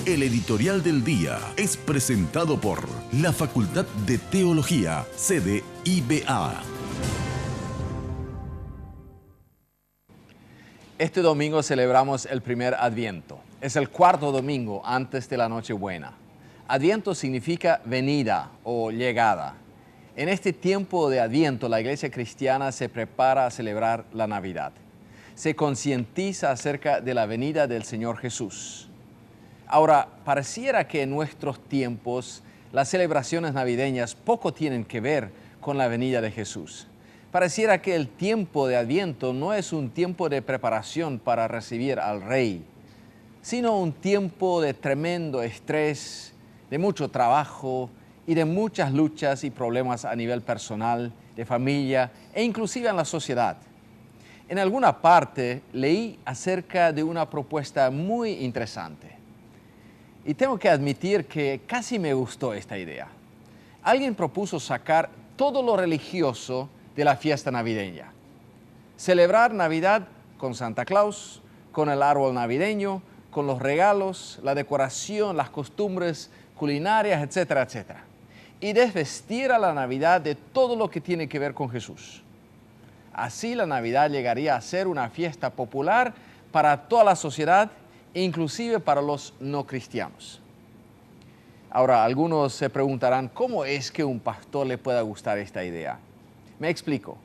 El editorial del día es presentado por la Facultad de Teología, sede IBA. Este domingo celebramos el primer Adviento. Es el cuarto domingo antes de la Nochebuena. Adviento significa venida o llegada. En este tiempo de Adviento, la Iglesia cristiana se prepara a celebrar la Navidad. Se concientiza acerca de la venida del Señor Jesús. Ahora, pareciera que en nuestros tiempos las celebraciones navideñas poco tienen que ver con la venida de Jesús. Pareciera que el tiempo de Adviento no es un tiempo de preparación para recibir al Rey, sino un tiempo de tremendo estrés, de mucho trabajo y de muchas luchas y problemas a nivel personal, de familia e inclusive en la sociedad. En alguna parte leí acerca de una propuesta muy interesante. Y tengo que admitir que casi me gustó esta idea. Alguien propuso sacar todo lo religioso de la fiesta navideña. Celebrar Navidad con Santa Claus, con el árbol navideño, con los regalos, la decoración, las costumbres culinarias, etcétera, etcétera. Y desvestir a la Navidad de todo lo que tiene que ver con Jesús. Así la Navidad llegaría a ser una fiesta popular para toda la sociedad, inclusive para los no cristianos. Ahora, algunos se preguntarán, ¿cómo es que a un pastor le pueda gustar esta idea? Me explico.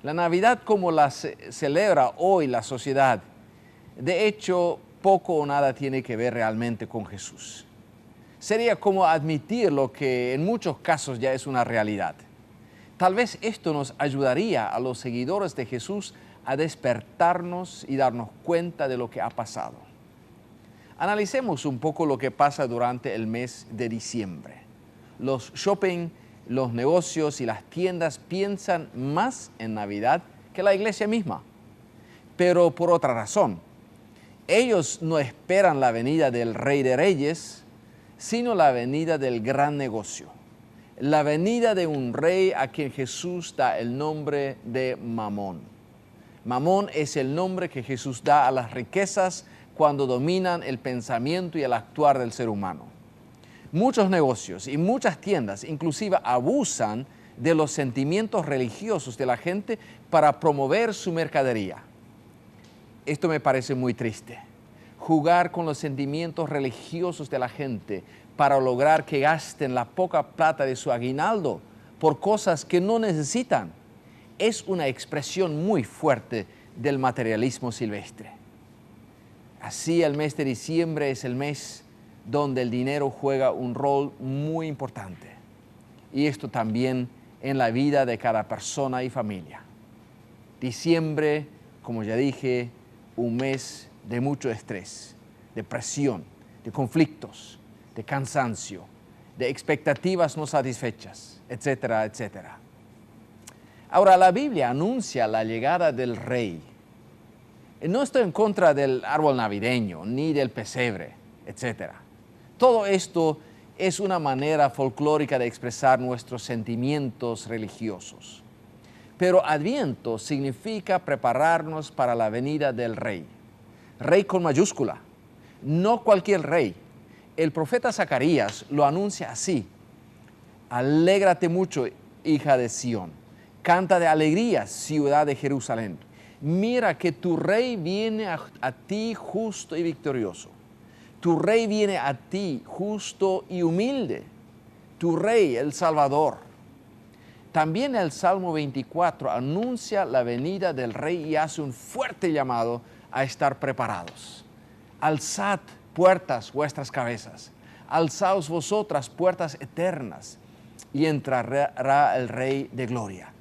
La Navidad como la celebra hoy la sociedad, de hecho, poco o nada tiene que ver realmente con Jesús. Sería como admitir lo que en muchos casos ya es una realidad. Tal vez esto nos ayudaría a los seguidores de Jesús a despertarnos y darnos cuenta de lo que ha pasado. Analicemos un poco lo que pasa durante el mes de diciembre. Los shopping, los negocios y las tiendas piensan más en Navidad que la iglesia misma, pero por otra razón. Ellos no esperan la venida del Rey de Reyes, sino la venida del gran negocio, la venida de un rey a quien Jesús da el nombre de Mamón. Mamón es el nombre que Jesús da a las riquezas cuando dominan el pensamiento y el actuar del ser humano. Muchos negocios y muchas tiendas inclusive abusan de los sentimientos religiosos de la gente para promover su mercadería. Esto me parece muy triste. Jugar con los sentimientos religiosos de la gente para lograr que gasten la poca plata de su aguinaldo por cosas que no necesitan es una expresión muy fuerte del materialismo silvestre. Así el mes de diciembre es el mes donde el dinero juega un rol muy importante. Y esto también en la vida de cada persona y familia. Diciembre, como ya dije, un mes de mucho estrés, de presión, de conflictos, de cansancio, de expectativas no satisfechas, etcétera, etcétera. Ahora, la Biblia anuncia la llegada del Rey. No estoy en contra del árbol navideño, ni del pesebre, etcétera. Todo esto es una manera folclórica de expresar nuestros sentimientos religiosos. Pero Adviento significa prepararnos para la venida del Rey. Rey con mayúscula, no cualquier rey. El profeta Zacarías lo anuncia así: alégrate mucho, hija de Sión. Canta de alegría, ciudad de Jerusalén. Mira que tu rey viene a ti justo y victorioso. Tu rey viene a ti justo y humilde. Tu rey, el Salvador. También el Salmo 24 anuncia la venida del rey y hace un fuerte llamado a estar preparados. Alzad puertas vuestras cabezas. Alzaos vosotras puertas eternas y entrará el Rey de gloria.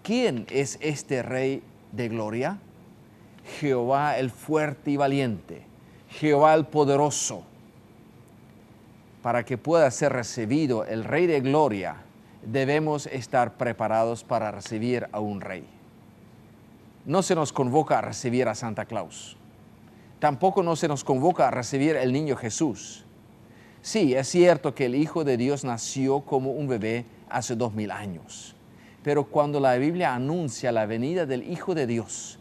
¿Quién es este Rey de gloria? Jehová el fuerte y valiente, Jehová el poderoso. Para que pueda ser recibido el Rey de gloria, debemos estar preparados para recibir a un Rey. No se nos convoca a recibir a Santa Claus. Tampoco no se nos convoca a recibir el niño Jesús. Sí, es cierto que el Hijo de Dios nació como un bebé hace 2000 años. Pero cuando la Biblia anuncia la venida del Hijo de Dios,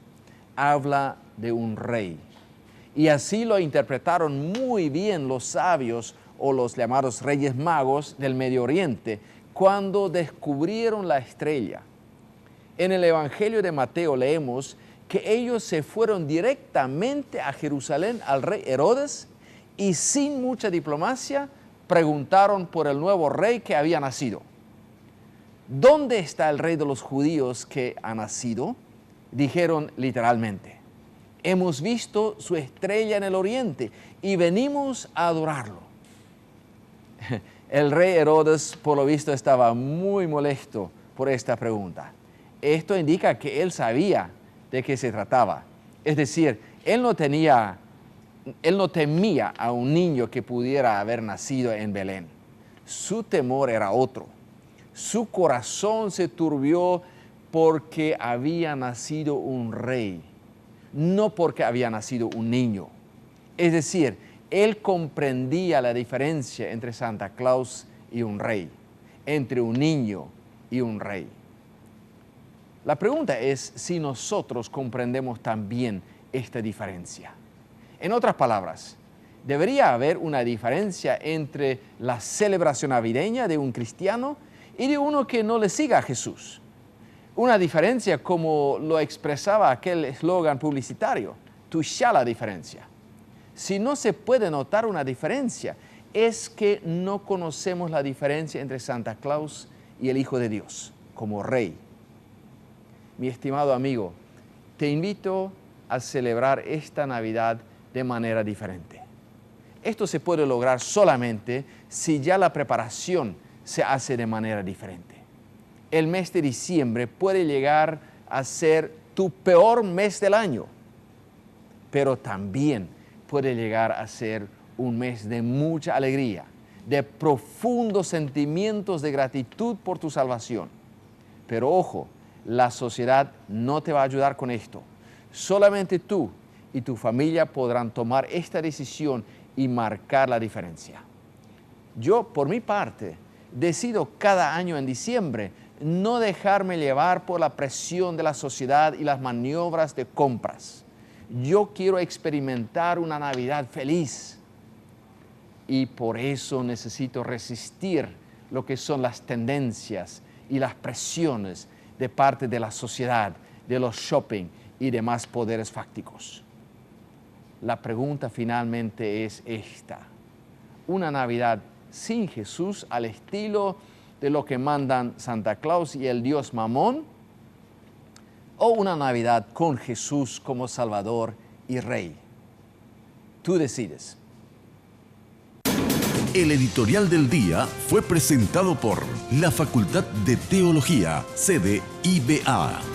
habla de un rey. Y así lo interpretaron muy bien los sabios o los llamados Reyes Magos del Medio Oriente cuando descubrieron la estrella. En el Evangelio de Mateo leemos que ellos se fueron directamente a Jerusalén al rey Herodes y sin mucha diplomacia preguntaron por el nuevo rey que había nacido. ¿Dónde está el rey de los judíos que ha nacido? Dijeron literalmente, hemos visto su estrella en el oriente y venimos a adorarlo. El rey Herodes, por lo visto, estaba muy molesto por esta pregunta. Esto indica que él sabía de qué se trataba. Es decir, él no temía a un niño que pudiera haber nacido en Belén. Su temor era otro. Su corazón se turbió porque había nacido un rey, no porque había nacido un niño. Es decir, él comprendía la diferencia entre Santa Claus y un rey, entre un niño y un rey. La pregunta es si nosotros comprendemos también esta diferencia. En otras palabras, ¿debería haber una diferencia entre la celebración navideña de un cristiano y de uno que no le siga a Jesús? Una diferencia como lo expresaba aquel eslogan publicitario, tú ya la diferencia. Si no se puede notar una diferencia, es que no conocemos la diferencia entre Santa Claus y el Hijo de Dios como rey. Mi estimado amigo, te invito a celebrar esta Navidad de manera diferente. Esto se puede lograr solamente si ya la preparación se hace de manera diferente. El mes de diciembre puede llegar a ser tu peor mes del año, pero también puede llegar a ser un mes de mucha alegría, de profundos sentimientos de gratitud por tu salvación. Pero ojo, la sociedad no te va a ayudar con esto. Solamente tú y tu familia podrán tomar esta decisión y marcar la diferencia. Yo, por mi parte, decido cada año en diciembre no dejarme llevar por la presión de la sociedad y las maniobras de compras. Yo quiero experimentar una Navidad feliz y por eso necesito resistir lo que son las tendencias y las presiones de parte de la sociedad, de los shopping y demás poderes fácticos. La pregunta finalmente es esta: ¿una Navidad sin Jesús al estilo de lo que mandan Santa Claus y el dios Mamón? ¿O una Navidad con Jesús como Salvador y Rey? Tú decides. El editorial del día fue presentado por la Facultad de Teología, sede IBA.